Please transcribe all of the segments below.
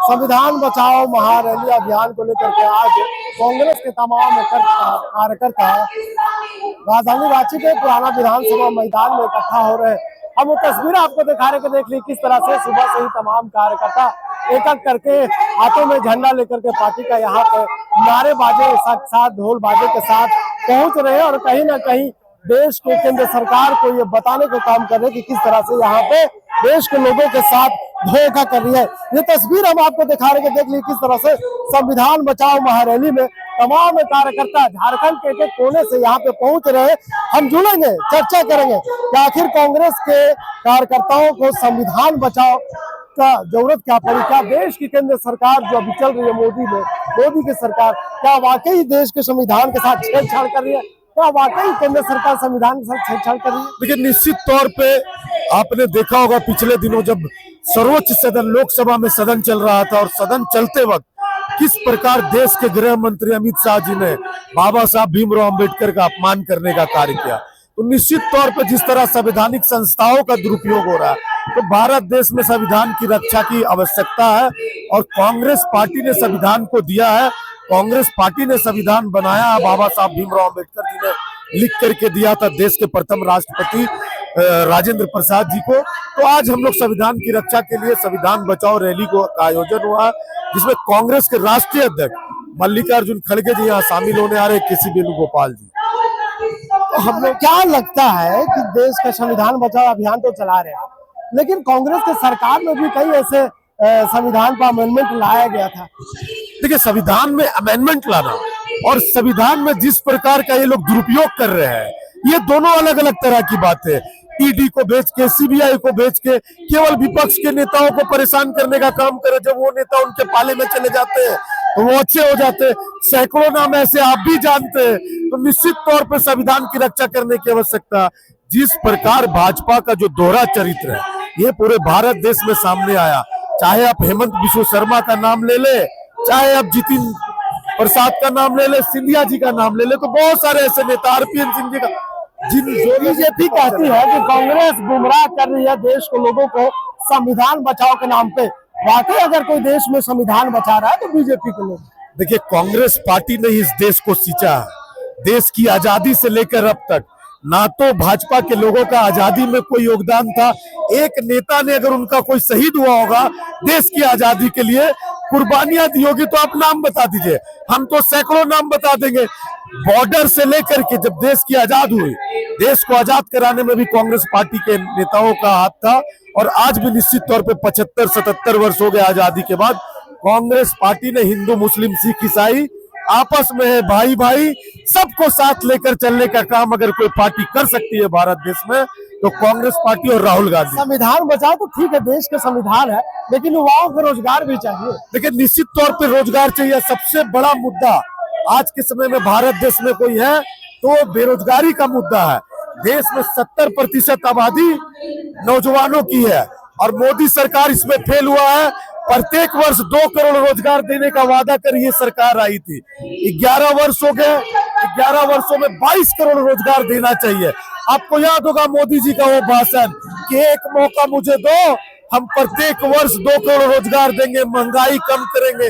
संविधान बचाओ महारैली अभियान को लेकर के आज कांग्रेस के तमाम कार्यकर्ता राजधानी रांची के पुराना विधानसभा मैदान में इकट्ठा हो रहे हैं। हम वो तस्वीर आपको दिखा रहे देख ली किस तरह से सुबह से ही तमाम कार्यकर्ता एक एक करके हाथों में झंडा लेकर के पार्टी का यहाँ पे नारेबाजी साथ ढोल बाजे के साथ पहुंच रहे हैं और कहीं ना कहीं देश को केंद्र सरकार को ये बताने का काम कर रहे हैं कि किस तरह से यहाँ पे देश के लोगों के साथ धोखा कर रही है। ये तस्वीर हम आपको दिखा रहे हैं, देख ली किस तरह से संविधान बचाओ महारैली में तमाम कार्यकर्ता झारखंड के एक कोने से यहाँ पे पहुंच रहे हैं। हम जुड़ेंगे, चर्चा करेंगे कि आखिर कांग्रेस के कार्यकर्ताओं को संविधान बचाओ का जरूरत क्या पड़ी, क्या देश की केंद्र सरकार जो अभी चल रही है मोदी की सरकार क्या वाकई देश के संविधान के साथ छेड़छाड़ कर रही है, क्या वाकई केंद्र सरकार संविधान के साथ छेड़छाड़ कर रही है। देखिए, निश्चित तौर पे आपने देखा होगा पिछले दिनों जब सर्वोच्च सदन लोकसभा में सदन चल रहा था और सदन चलते वक्त किस प्रकार देश के गृह मंत्री अमित शाह जी ने बाबा साहब भीमराव अंबेडकर का अपमान करने का कार्य किया, तो निश्चित तौर पर जिस तरह संवैधानिक संस्थाओं का दुरुपयोग हो रहा है, तो भारत देश में संविधान की रक्षा की आवश्यकता है और कांग्रेस पार्टी ने संविधान को दिया है। कांग्रेस पार्टी ने संविधान बनाया, बाबा साहब भीमराव अंबेडकर जी ने लिख करके दिया था देश के प्रथम राष्ट्रपति राजेंद्र प्रसाद जी को। तो आज हम लोग संविधान की रक्षा के लिए संविधान बचाओ रैली को आयोजन हुआ, जिसमें कांग्रेस के राष्ट्रीय अध्यक्ष मल्लिकार्जुन खड़गे जी यहाँ शामिल होने आ रहे, केसी वेणुगोपाल जी। तो हम लोग क्या लगता है कि देश का संविधान बचाओ अभियान तो चला रहे हैं, लेकिन कांग्रेस के सरकार में भी कई ऐसे संविधान पर अमेंडमेंट लाया गया था। देखिए, संविधान में अमेंडमेंट लाना और संविधान में जिस प्रकार का ये लोग दुरुपयोग कर रहे हैं, ये दोनों अलग अलग तरह की बात है। ईडी को बेच के, सीबीआई को बेच के केवल विपक्ष के नेताओं को परेशान करने का काम करे। जब वो नेता उनके पाले में चले जाते हैं तो वो अच्छे हो जाते हैं। सैकड़ों नाम ऐसे आप भी जानते हैं। तो निश्चित तौर पर संविधान की रक्षा करने की आवश्यकता। जिस प्रकार भाजपा का जो दोहरा चरित्र है ये पूरे भारत देश में सामने आया, चाहे आप हेमंत बिश्व शर्मा का नाम ले ले, चाहे आप जितिन प्रसाद का नाम ले ले, सिंधिया जी का नाम ले ले, तो बहुत सारे ऐसे नेता, आरपीएन सिंह जी का, जो बीजेपी कहती है कि कांग्रेस गुमराह कर रही है देश को, लोगों को संविधान बचाओ के नाम पे। वाकई अगर कोई देश में संविधान बचा रहा है तो बीजेपी के लोग। देखिए, कांग्रेस पार्टी ने इस देश को सींचा है। देश की आजादी से लेकर अब तक ना तो भाजपा के लोगों का आजादी में कोई योगदान था। एक नेता ने अगर उनका कोई शहीद हुआ होगा देश की आजादी के लिए, कुर्बानियां दी होगी, तो आप नाम बता दीजिए, हम तो सैकड़ों नाम बता देंगे। बॉर्डर से लेकर के जब देश की आजाद हुई, देश को आजाद कराने में भी कांग्रेस पार्टी के नेताओं का हाथ था। और आज भी निश्चित तौर पे 75-77 वर्ष हो गए आजादी के बाद, कांग्रेस पार्टी ने हिंदू मुस्लिम सिख ईसाई आपस में है भाई भाई, सबको साथ लेकर चलने का काम अगर कोई पार्टी कर सकती है भारत देश में तो कांग्रेस पार्टी और राहुल गांधी। संविधान बचाओ तो ठीक है, देश का संविधान है, लेकिन युवाओं को रोजगार भी चाहिए। देखिए, निश्चित तौर पे रोजगार चाहिए। सबसे बड़ा मुद्दा आज के समय में भारत देश में कोई है तो बेरोजगारी का मुद्दा है। देश में 70% आबादी नौजवानों की है और मोदी सरकार इसमें फेल हुआ है। प्रत्येक वर्ष 2 करोड़ रोजगार देने का वादा कर ये सरकार आई थी। 11 वर्ष हो गए, 11 वर्षों में 22 करोड़ रोजगार देना चाहिए। आपको याद होगा मोदी जी का वो भाषण कि एक मौका मुझे दो, हम प्रत्येक वर्ष 2 करोड़ रोजगार देंगे, महंगाई कम करेंगे,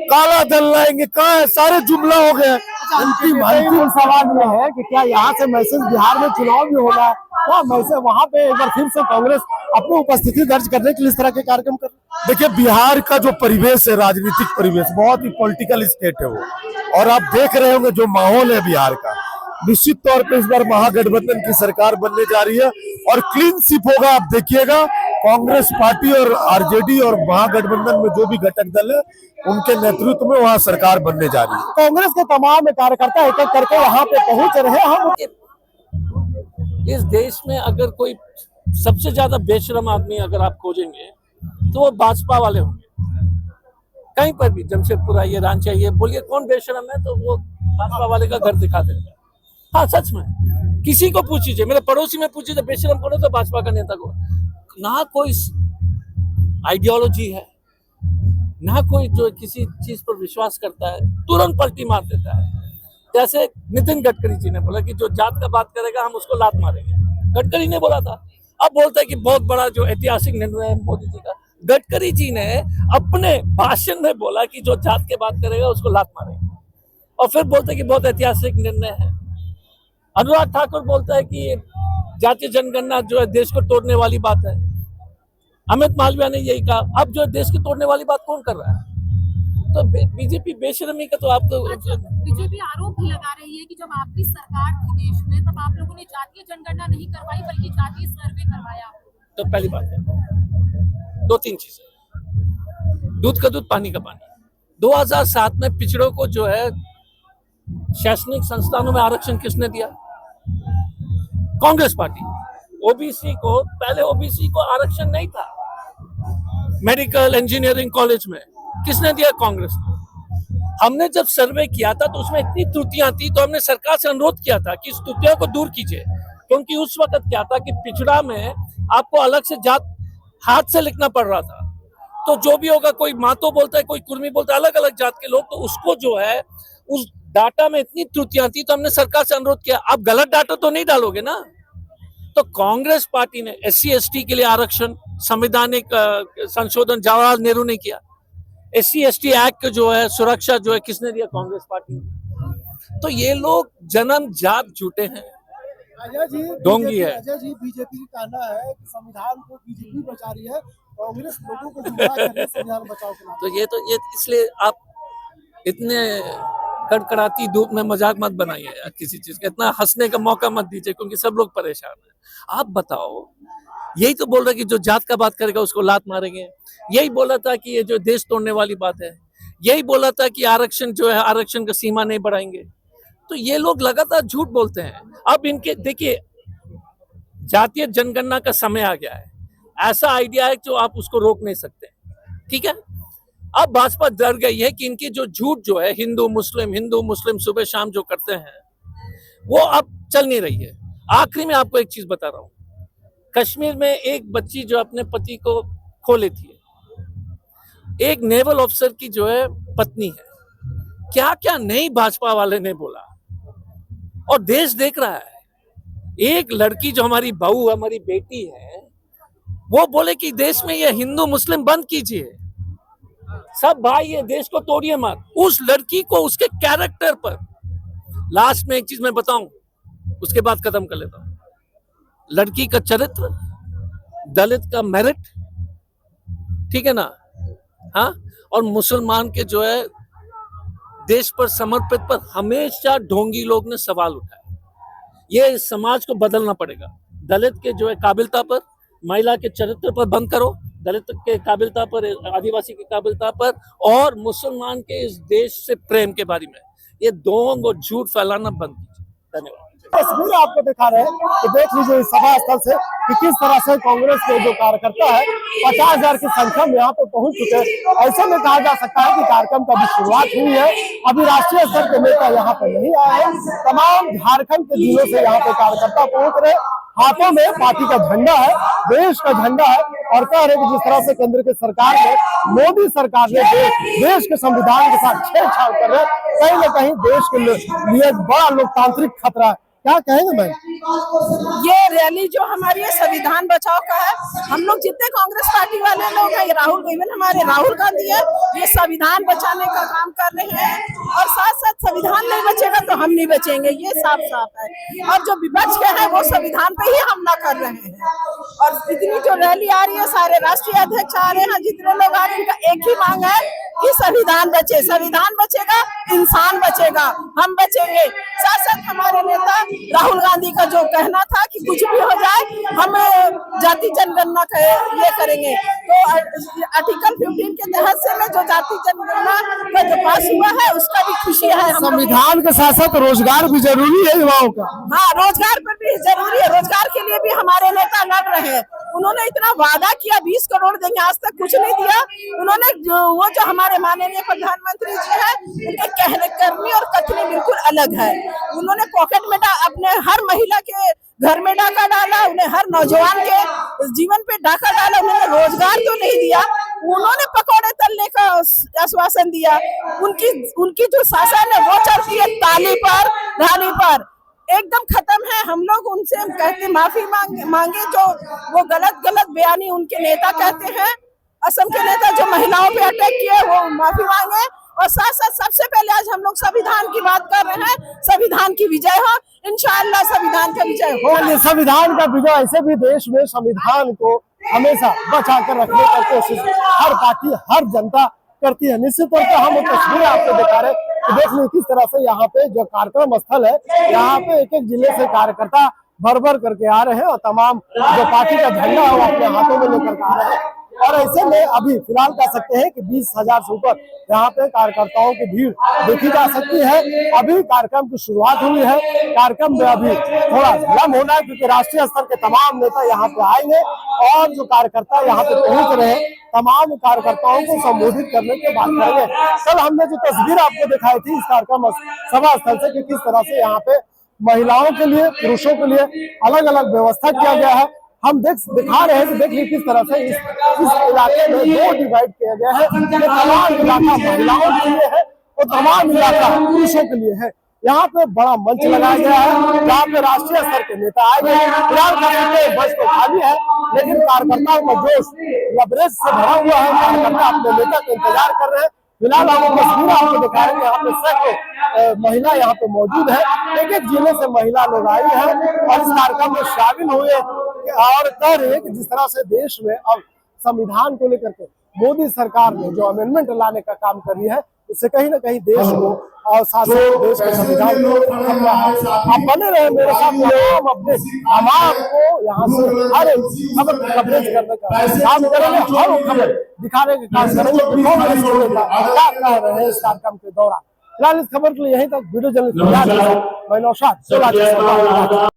काला धन लाएंगे। कहाँ है, सारे जुमला हो गए। अंतिम सवाल ये है कि क्या यहाँ से मैसेज बिहार में चुनाव भी होना है, क्या मैसेज वहाँ पे एक बार फिर से कांग्रेस अपनी उपस्थिति दर्ज करने के लिए इस तरह के कार्यक्रम कर। देखिए, बिहार का जो परिवेश है, राजनीतिक परिवेश, बहुत ही पॉलिटिकल स्टेट है वो, और आप देख रहे होंगे जो माहौल है बिहार का। निश्चित तौर पे इस बार महागठबंधन की सरकार बनने जा रही है और क्लीन स्वीप होगा। आप देखिएगा, कांग्रेस पार्टी और आरजेडी और महागठबंधन में जो भी घटक दल है उनके नेतृत्व में वहां सरकार बनने जा रही है। कांग्रेस के तमाम कार्यकर्ता एक एक करके यहाँ पे पहुंच रहे हैं। हम इस देश में अगर कोई सबसे ज्यादा बेशरम आदमी अगर आप खोजेंगे तो वो भाजपा वाले होंगे। कहीं पर भी जमशेदपुर आइए, रांची आइए, बोलिए कौन बेशरम है तो वो भाजपा वाले का घर दिखा देगा। हाँ, सच में किसी को पूछिए, मेरे पड़ोसी में पूछिए तो बेशरम कौन है तो भाजपा का नेता को। ना कोई आइडियोलॉजी है, ना कोई जो किसी चीज पर विश्वास करता है, तुरंत पलटी मार देता है। जैसे नितिन गडकरी जी ने बोला कि जो जात का बात करेगा हम उसको लात मारेंगे, गडकरी ने बोला था। अब बोलता है कि बहुत बड़ा जो ऐतिहासिक निर्णय है मोदी जी का, गडकरी जी ने अपने भाषण में बोला कि जो जात के बात करेगा उसको लात मारेंगे, और फिर बोलते हैं कि बहुत ऐतिहासिक निर्णय है। अनुराग ठाकुर बोलता है कि जातीय जनगणना जो है देश को तोड़ने वाली बात है। अमित मालविया ने यही कहा। अब जो है देश की तोड़ने वाली बात कौन कर रहा है? तो बीजेपी बेशर्मी का तो आप तो बीजेपी आरोप भी लगा रही है कि जब आपकी सरकार थी देश में तब आप लोगों ने जातीय जनगणना नहीं करवाई बल्कि जातीय सर्वे करवाया। तो पहली बात है, दो तीन चीजें, दूध का दूध पानी का पानी। 2007 में पिछड़ों को जो है शैक्षणिक संस्थानों में आरक्षण किसने दिया? कांग्रेस पार्टी। ओबीसी को, पहले ओबीसी को आरक्षण नहीं था मेडिकल इंजीनियरिंग कॉलेज में, किसने दिया? कांग्रेस ने। हमने जब सर्वे किया था तो उसमें इतनी त्रुटियां थी, तो हमने सरकार से अनुरोध किया था कि इस त्रुटियों को दूर कीजिए, क्योंकि उस वक्त क्या था कि पिछड़ा में आपको अलग से जात हाथ से लिखना पड़ रहा था। तो जो भी होगा, कोई मातो बोलता है, कोई कुर्मी बोलता है, अलग अलग जात के लोग, तो उसको जो है उस डाटा में इतनी त्रुटियां थी, तो हमने सरकार से अनुरोध किया आप गलत डाटा तो नहीं डालोगे ना। तो कांग्रेस पार्टी ने SC ST के लिए आरक्षण, संवैधानिक संशोधन जवाहरलाल नेहरू ने किया। SC ST एक्ट जो है सुरक्षा जो है किसने दिया? कांग्रेस पार्टी ने। तो ये लोग जन्म जात झूठे हैं, अजय जी, ढोंगी है। अजय जी, बीजेपी का कहना है कि संविधान को बीजेपी बचा रही है, कांग्रेस लोगों को गुमराह कर रही है संविधान बचाओ के नाम। तो ये इसलिए आप इतने कड़कड़ाती धूप में मजाक मत बनाइए किसी चीज का, इतना हंसने का मौका मत दीजिए, क्योंकि सब लोग परेशान हैं। आप बताओ, यही तो बोल रहे कि जो जात का बात करेगा उसको लात मारेंगे। यही बोला था कि ये जो देश तोड़ने वाली बात है। यही बोला था कि आरक्षण जो है, आरक्षण का सीमा नहीं बढ़ाएंगे। तो ये लोग लगातार झूठ बोलते हैं। अब इनके देखिए, जातीय जनगणना का समय आ गया है, ऐसा आइडिया है जो आप उसको रोक नहीं सकते, ठीक है। अब भाजपा डर गई है कि इनकी जो झूठ जो है हिंदू मुस्लिम सुबह शाम जो करते हैं, वो अब चल नहीं रही है। आखिरी में आपको एक चीज बता रहा हूं, कश्मीर में एक बच्ची जो अपने पति को खो लेती है, एक नेवल ऑफिसर की जो है पत्नी है, क्या क्या नहीं भाजपा वाले ने बोला, और देश देख रहा है। एक लड़की जो हमारी बहू, हमारी बेटी है, वो बोले कि देश में ये हिंदू मुस्लिम बंद कीजिए, सब भाई ये देश को तोड़िए मत। उस लड़की को उसके कैरेक्टर पर, लास्ट में एक चीज मैं बताऊं, उसके बाद खत्म कर लेता हूं। लड़की का चरित्र, दलित का मेरिट, ठीक है ना, हाँ, और मुसलमान के जो है देश पर समर्पित पर हमेशा ढोंगी लोग ने सवाल उठाया। ये समाज को बदलना पड़ेगा। दलित के जो है काबिलता पर, महिला के चरित्र पर बंद करो, दलित के काबिलता पर, आदिवासी की काबिलता पर, और मुसलमान के इस देश से प्रेम के बारे में ये ढोंग और झूठ फैलाना बंद कीजिए। धन्यवाद। तस्वीर आपको दिखा रहे हैं कि देख लीजिए इस सभा स्थल से कि किस तरह से कांग्रेस के जो कार्यकर्ता है 50,000 की संख्या में यहाँ पे पहुंच चुके हैं। ऐसे में कहा जा सकता है कि कार्यक्रम का भी शुरुआत हुई है, अभी राष्ट्रीय स्तर के नेता यहाँ पे नहीं आए हैं। तमाम झारखंड के जिलों से यहाँ पे कार्यकर्ता पहुंच रहे, हाथों में पार्टी का झंडा है, देश का झंडा है, और कह रहे कि जिस तरह से केंद्र की सरकार ने, मोदी सरकार ने देश के संविधान के साथ छेड़छाड़ कर रहे, कहीं न कहीं देश के लिए बड़ा लोकतांत्रिक खतरा है। क्या कहेंगे मैम? ये रैली जो हमारी है संविधान बचाओ का है। हम लोग जितने कांग्रेस पार्टी वाले लोग हैं, राहुल, इवन हमारे राहुल गांधी है, ये संविधान बचाने का काम कर रहे हैं, और साथ साथ संविधान नहीं बचेगा तो हम नहीं बचेंगे, ये साफ साफ है। और जो विपक्ष के हैं वो संविधान पे ही हमला कर रहे हैं। और इतनी जो रैली आ रही है, सारे राष्ट्रीय अध्यक्ष आ रहे हैं, जितने लोग आ रहे हैं, इनका एक ही मांग है कि संविधान बचे। संविधान बचेगा, इंसान बचेगा, हम बचेंगे। साथ साथ हमारे नेता राहुल गांधी का जो कहना था कि कुछ भी हो जाए हम जाति जनगणना ये करेंगे, तो आर्टिकल 15 के तहत से में जो जाति जनगणना का जो पास हुआ है उसका भी खुशी है। संविधान के साथ साथ रोजगार भी जरूरी है युवाओं का। हाँ, रोजगार पर भी जरूरी है। रोजगार के लिए भी हमारे नेता लड़ रहे हैं। उन्होंने इतना वादा किया 20 करोड़ देंगे, आज तक कुछ नहीं दिया उन्होंने। वो जो हमारे माननीय प्रधानमंत्री जी है, उनके कहने करनी और कथनी बिल्कुल अलग है। उन्होंने पॉकेट में अपने हर महिला के घर में डाका डाला, उन्हें हर नौजवान के जीवन पे डाका डाला। उन्होंने रोजगार तो नहीं दिया, उन्होंने पकौड़े तलने का आश्वासन दिया। उनकी जो शासन है वो चलती है ताली पर, धानी पर, एकदम खत्म है। हम लोग उनसे कहते माफी मांगे जो वो गलत बयानी उनके नेता कहते हैं, असम के नेता जो महिलाओं पे अटैक किए वो माफी मांगे, और साथ साथ सबसे पहले आज हम लोग संविधान की बात कर रहे हैं, संविधान की विजय हो, इंशाअल्लाह संविधान का विजय हो। संविधान का विजय, ऐसे भी देश में संविधान को हमेशा बचा कर रखने की कोशिश हर पार्टी हर जनता करती है। निश्चित तौर पर हम तस्वीरें आपको दिखा रहे हैं, देख लीजिए किस तरह से यहाँ पे जो कार्यक्रम स्थल है, यहाँ पे एक एक जिले से कार्यकर्ता भर भर करके आ रहे हैं और तमाम जो पार्टी का झंडा है वो अपने हाथों में लेकर आ रहे हैं। और ऐसे में अभी फिलहाल कह सकते हैं कि 20,000 से ऊपर यहाँ पे कार्यकर्ताओं की भीड़ देखी जा सकती है। अभी कार्यक्रम की शुरुआत हुई है, कार्यक्रम में अभी थोड़ा विलम्ब होना है क्योंकि राष्ट्रीय स्तर के तमाम नेता यहाँ पे आएंगे और जो कार्यकर्ता यहाँ पे पहुंच रहे हैं तमाम कार्यकर्ताओं को संबोधित करने के बाद करेंगे। कल हमने जो तस्वीर आपको दिखाई थी इस कार्यक्रम सभा स्थल से कि किस तरह से यहाँ पे महिलाओं के लिए पुरुषों के लिए अलग अलग व्यवस्था किया गया है, हम दिखा रहे हैं कि देखिए किस तरह से इस इलाके में दो डिवाइड किया गया है। तमाम इलाका महिलाओं के लिए है और तमाम इलाका पुरुषों के लिए है। यहाँ पे बड़ा मंच लगाया गया है जहाँ पे राष्ट्रीय स्तर के नेता आएंगे। फिलहाल बस तो खाली है लेकिन कार्यकर्ताओं का जोश लबरेज से भरा हुआ है, कार्यकर्ता अपने नेता का इंतजार कर रहे हैं। फिलहाल हम तस्वीर आपको दिखा रहे हैं, यहाँ पे सैकड़ों महिला यहाँ पे मौजूद है, एक एक जिले से महिला लोग आई है और इस कार्यक्रम में शामिल हुए और कह रहे हैं कि जिस तरह से देश में अब संविधान को लेकर के मोदी सरकार ने जो अमेंडमेंट लाने का काम कर रही है उससे कहीं ना कहीं देश को और साथ साथ देश के संविधान को खतरा है। आप बने रहे मेरे साथ, तमाम अपडेट हम आपको यहाँ से हर खबर कवरेज करने का काम करेंगे, हर खबर दिखाने का काम करेंगे क्या कह रहे हैं इस कार्यक्रम के दौरान। फिलहाल इस खबर के लिए यहीं तक वीडियो जर्नलिस्ट मैं नौशाद।